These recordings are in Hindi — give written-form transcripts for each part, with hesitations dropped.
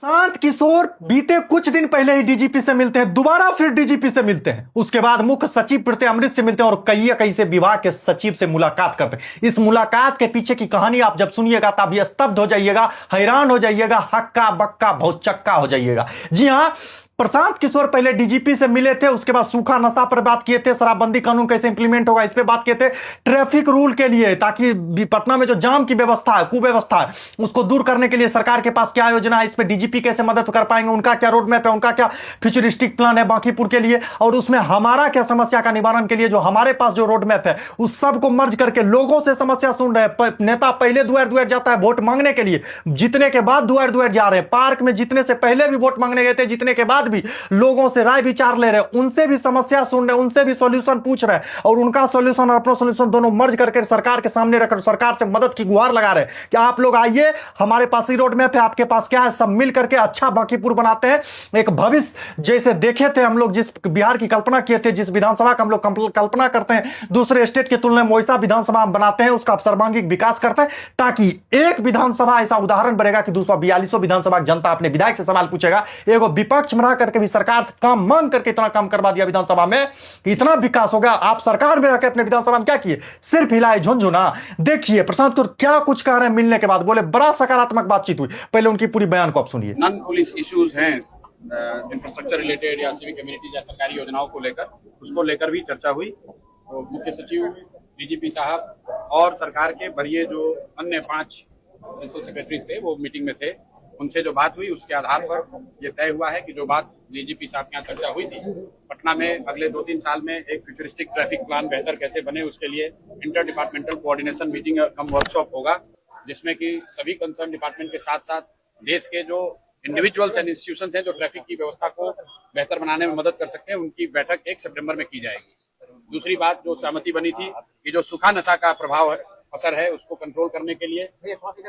प्रशांत किशोर बीते कुछ दिन पहले ही डीजीपी से मिलते हैं, दोबारा फिर डीजीपी से मिलते हैं, उसके बाद मुख्य सचिव प्रत्यय अमृत से मिलते हैं और कई से विभाग के सचिव से मुलाकात करते हैं। इस मुलाकात के पीछे की कहानी आप जब सुनिएगा तब स्तब्ध हो जाइएगा, हैरान हो जाइएगा, हक्का बक्का भौचक्का हो जाइएगा। जी हां, प्रशांत किशोर पहले डीजीपी से मिले थे, उसके बाद सूखा नशा पर बात किए थे, शराबबंदी कानून कैसे इंप्लीमेंट होगा इस पे बात किए थे, ट्रैफिक रूल के लिए ताकि पटना में जो जाम की व्यवस्था है, कुव्यवस्था है, उसको दूर करने के लिए सरकार के पास क्या योजना है, इस पे डीजीपी कैसे मदद कर पाएंगे, उनका क्या रोड मैप है, उनका क्या फ्यूचरिस्टिक प्लान है बांकीपुर के लिए, और उसमें हमारा क्या समस्या का निवारण के लिए जो हमारे पास जो रोड मैप है उस सबको मर्ज करके लोगों से समस्या सुन रहे हैं। नेता पहले दुआर दुआर जाता है वोट मांगने के लिए, जीतने के बाद दुआर दुआर जा रहे हैं, पार्क में जीतने से पहले भी वोट मांगने गए थे, जीतने के बाद भी लोगों से राय विचार ले रहे, उनसे भी समस्या सुन रहे, उनसे भी सॉल्यूशन पूछ रहे और उनका सॉल्यूशन और अपना सॉल्यूशन दोनों मर्ज करके सरकार के सामने रखकर सरकार से मदद की गुहार लगा रहे कि आप लोग आइए, हमारे पास ही रोड मैप है, आपके पास क्या है, सब मिल करके अच्छा बांकीपुर बनाते हैं, एक भविष्य जैसे देखे थे हम लोग, जिस बिहार की कल्पना किए थे, जिस विधानसभा का हम लोग कल्पना करते हैं दूसरे स्टेट की तुलना में, वैसा विधानसभा हम बनाते हैं, उसका सर्वांगीण विकास करते हैं ताकि एक विधानसभा ऐसा उदाहरण बनेगा कि 242 विधानसभा जनता अपने विधायक से सवाल पूछेगा। एगो विपक्ष में रह करके भी सरकार से काम मांग करके इतना काम करवा दिया विधानसभा में कि इतना विकास हो गया। आप सरकार में रहकर अपने विधानसभा में क्या किए, सिर्फ हिलाए झुनझुना। देखिए प्रशांत किशोर क्या कुछ कह रहे हैं, मिलने के बाद बोले बड़ा सकारात्मक बातचीत हुई, पहले उनकी पूरी बयान को आप सुनिए। नॉन पुलिस इश्यूज हैं इंफ्रास्ट्रक्चर रिलेटेड या सिविक कम्युनिटी या सरकारी योजनाओं को लेकर, उसको लेकर भी चर्चा हुई। तो मुख्य सचिव, डीजीपी साहब और सरकार के वरीय जो अन्य 5 प्रिंसिपल सेक्रेटरीज थे वो मीटिंग में थे, उनसे जो बात हुई उसके आधार पर यह तय हुआ है कि जो बात डीजीपी साहब के यहाँ चर्चा हुई थी, पटना में अगले 2-3 साल में एक फ्यूचरिस्टिक ट्रैफिक प्लान बेहतर कैसे बने उसके लिए इंटर डिपार्टमेंटल कोऑर्डिनेशन मीटिंग कम वर्कशॉप होगा, जिसमें कि सभी कंसर्न डिपार्टमेंट के साथ साथ देश के जो इंडिविजुअल्स एंड इंस्टीट्यूशंस हैं जो ट्रैफिक की व्यवस्था को बेहतर बनाने में मदद कर सकते हैं, उनकी बैठक 1 सितंबर में की जाएगी। दूसरी बात जो सहमति बनी थी कि जो सूखा नशा का प्रभाव है, असर है, उसको कंट्रोल करने के लिए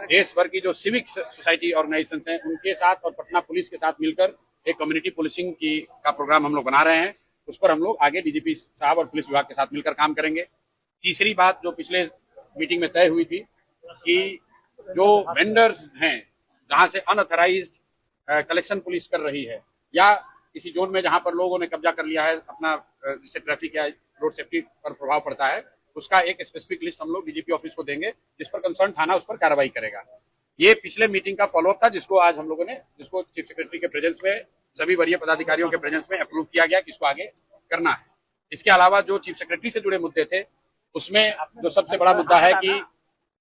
देश भर की जो सिविक सोसाइटी ऑर्गेनाइजेशन हैं उनके साथ और पटना पुलिस के साथ मिलकर एक कम्युनिटी पुलिसिंग का प्रोग्राम हम लोग बना रहे हैं। उस पर हम लोग आगे डीजीपी साहब और पुलिस विभाग के साथ मिलकर काम करेंगे। तीसरी बात जो पिछले मीटिंग में तय हुई थी कि जो वेंडर्स हैं जहां से अनऑथराइज्ड कलेक्शन पुलिस कर रही है या किसी जोन में जहां पर लोगों ने कब्जा कर लिया है अपना, जिससे ट्रैफिक या रोड सेफ्टी पर प्रभाव पड़ता है, उसका एक स्पेसिफिक लिस्ट हम लोग डीजीपी ऑफिस को देंगे, जिस पर कंसर्न थाना उस पर कार्रवाई करेगा। ये पिछले मीटिंग का फॉलोअप था जिसको आज हम लोगों ने, जिसको चीफ सेक्रेटरी के प्रेजेंस में, सभी वरीय पदाधिकारियों के प्रेजेंस में अप्रूव किया गया कि इसको आगे करना है। इसके अलावा जो चीफ सेक्रेटरी से जुड़े मुद्दे थे उसमें जो सबसे बड़ा मुद्दा है कि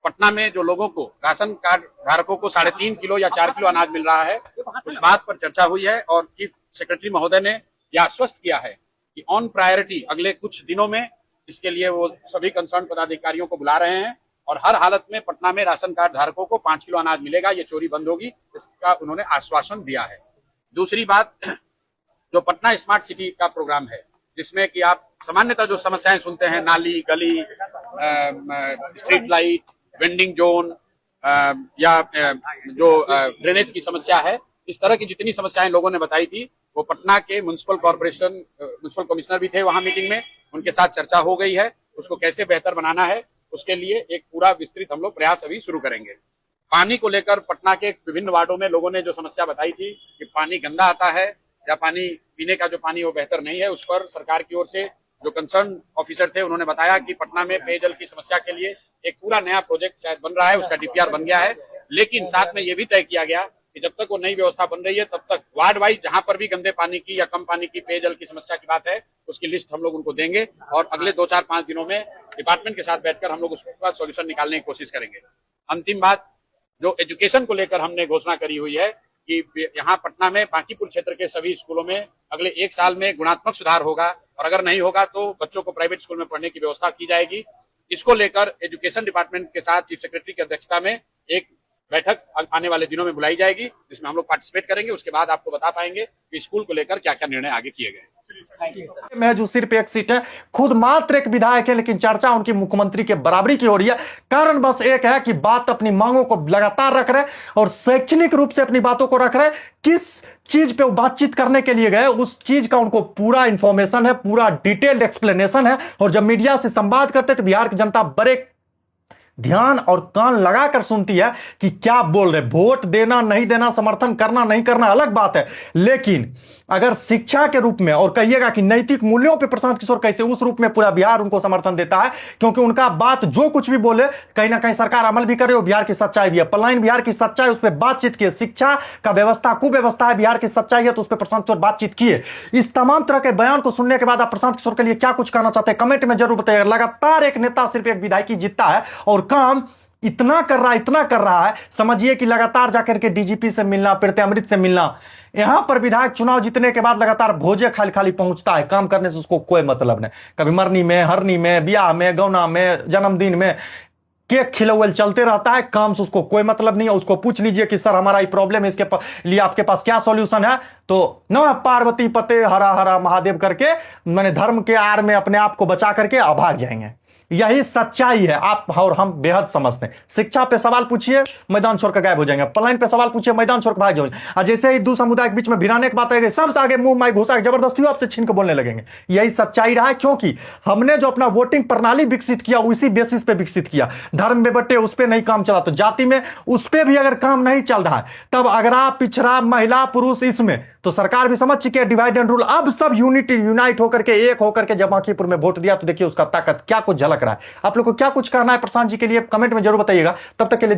पटना में जो लोगों को, राशन कार्ड धारकों को 3.5 किलो या 4 किलो अनाज मिल रहा है, उस बात पर चर्चा हुई है और चीफ सेक्रेटरी महोदय ने यह आश्वस्त किया है कि ऑन प्रायोरिटी अगले कुछ दिनों में इसके लिए वो सभी कंसर्न पदाधिकारियों को बुला रहे हैं और हर हालत में पटना में राशन कार्ड धारकों को 5 किलो अनाज मिलेगा, ये चोरी बंद होगी, इसका उन्होंने आश्वासन दिया है। दूसरी बात, जो पटना स्मार्ट सिटी का प्रोग्राम है, जिसमें कि आप सामान्यतः जो समस्याएं सुनते हैं, नाली, गली, स्ट्रीट लाइट, वेंडिंग जोन या जो ड्रेनेज की समस्या है, इस तरह की जितनी समस्याएं लोगों ने बताई थी, वो पटना के म्युनिसिपल कॉर्पोरेशन म्युनिसिपल कमिश्नर भी थे वहां मीटिंग में, उनके साथ चर्चा हो गई है। उसको कैसे बेहतर बनाना है उसके लिए एक पूरा विस्तृत हम लोग प्रयास अभी शुरू करेंगे। पानी को लेकर पटना के विभिन्न वार्डों में लोगों ने जो समस्या बताई थी कि पानी गंदा आता है या पानी पीने का जो पानी वो बेहतर नहीं है, उस पर सरकार की ओर से जो कंसर्न ऑफिसर थे उन्होंने बताया कि पटना में पेयजल की समस्या के लिए एक पूरा नया प्रोजेक्ट शायद बन रहा है, उसका डीपीआर बन गया है, लेकिन साथ में ये भी तय किया गया कि जब तक वो नई व्यवस्था बन रही है तब तक वार्ड वाइज जहां पर भी गंदे पानी की या कम पानी की पेयजल की समस्या की बात है उसकी लिस्ट हम लोग उनको देंगे और अगले 2-4-5 दिनों में डिपार्टमेंट के साथ बैठकर हम लोग उसका सॉल्यूशन निकालने की कोशिश करेंगे। अंतिम बात, जो एजुकेशन को लेकर हमने घोषणा करी हुई है कि यहाँ पटना में बांकीपुर क्षेत्र के सभी स्कूलों में अगले 1 साल में गुणात्मक सुधार होगा और अगर नहीं होगा तो बच्चों को प्राइवेट स्कूल में पढ़ने की व्यवस्था की जाएगी। इसको लेकर एजुकेशन डिपार्टमेंट के साथ चीफ सेक्रेटरी की अध्यक्षता में एक बैठक आने वाले दिनों में बुलाई जाएगी, जिसमें हम लोग पार्टिसिपेट करेंगे। उसके बाद आपको बता पाएंगे कि स्कूल को लेकर क्या क्या निर्णय आगे किए गए। में जो सिर्फ एक सीट है, खुद मात्र एक विधायक है, लेकिन चर्चा उनकी मुख्यमंत्री के बराबरी की हो रही है। कारण बस एक है कि बात अपनी मांगों को लगातार रख रहे और शैक्षणिक रूप से अपनी बातों को रख रहे। किस चीज पे वो बातचीत करने के लिए गए उस चीज का उनको पूरा इंफॉर्मेशन है, पूरा डिटेल्ड एक्सप्लेनेशन है। और जब मीडिया से संवाद करते तो बिहार की जनता बड़े ध्यान और कान लगाकर सुनती है कि क्या बोल रहे। वोट देना नहीं देना, समर्थन करना नहीं करना अलग बात है, लेकिन अगर शिक्षा के रूप में और कहिएगा कि नैतिक मूल्यों पे प्रशांत किशोर कैसे, उस रूप में पूरा बिहार उनको समर्थन देता है, क्योंकि उनका बात जो कुछ भी बोले कहीं ना कहीं सरकार अमल भी करे और बिहार की सच्चाई भी है। पलायन बिहार की सच्चाई, उस पर बातचीत की। शिक्षा का व्यवस्था कुव्यवस्था है, बिहार की सच्चाई है, तो उस पर प्रशांत किशोर बातचीत किए। इस तमाम तरह के बयान को सुनने के बाद आप प्रशांत किशोर के लिए क्या कुछ कहना चाहते हैं कमेंट में जरूर बताइएगा। लगातार एक नेता सिर्फ एक विधायकी जीतता है और काम इतना कर रहा है, समझिए कि लगातार जाकर के डीजीपी से मिलना, प्रीतम से मिलना। यहां पर विधायक चुनाव जीतने के बाद लगातार भोजे खाली खाली पहुंचता है, काम करने से उसको कोई मतलब नहीं। कभी मरनी में, हरनी में, ब्याह में, गौना में, जन्मदिन में केक खिलौल चलते रहता है, काम से उसको कोई मतलब नहीं है। उसको पूछ लीजिए कि सर हमारा ये प्रॉब्लम है, इसके लिए आपके पास क्या सॉल्यूशन है, तो न पार्वती पते हरा हरा महादेव करके मैंने धर्म के आड़ में अपने आप को बचा करके भाग जाएंगे। यही सच्चाई है, आप और हम बेहद समझते हैं। शिक्षा पे सवाल पूछिए, मैदान छोड़कर गायब हो जाएंगे। पलायन पे सवाल पूछिए, मैदान छोड़कर भाग जाएंगे। और जैसे ही दो समुदाय के बीच में भिड़ाने की बात आएगी, सबसे आगे मुंह माई घुसा जबरदस्ती आपसे छीन के बोलने लगेंगे। यही सच्चाई रहा है, क्योंकि हमने जो अपना वोटिंग प्रणाली विकसित किया उसी बेसिस पे विकसित किया। धर्म में बटे उस पर नहीं काम चला, तो जाति में उस पर भी अगर काम नहीं चल रहा है, तब अगरा पिछड़ा महिला पुरुष इसमें, तो सरकार भी समझ चुकी है डिवाइड एंड रूल। अब सब यूनाइट होकर के, एक होकर के जब बांकीपुर में वोट दिया, तो देखिए उसका ताकत क्या कुछ झलक रहा है। आप लोग को क्या कुछ कहना है प्रशांत जी के लिए कमेंट में जरूर बताइएगा। तब तक के लिए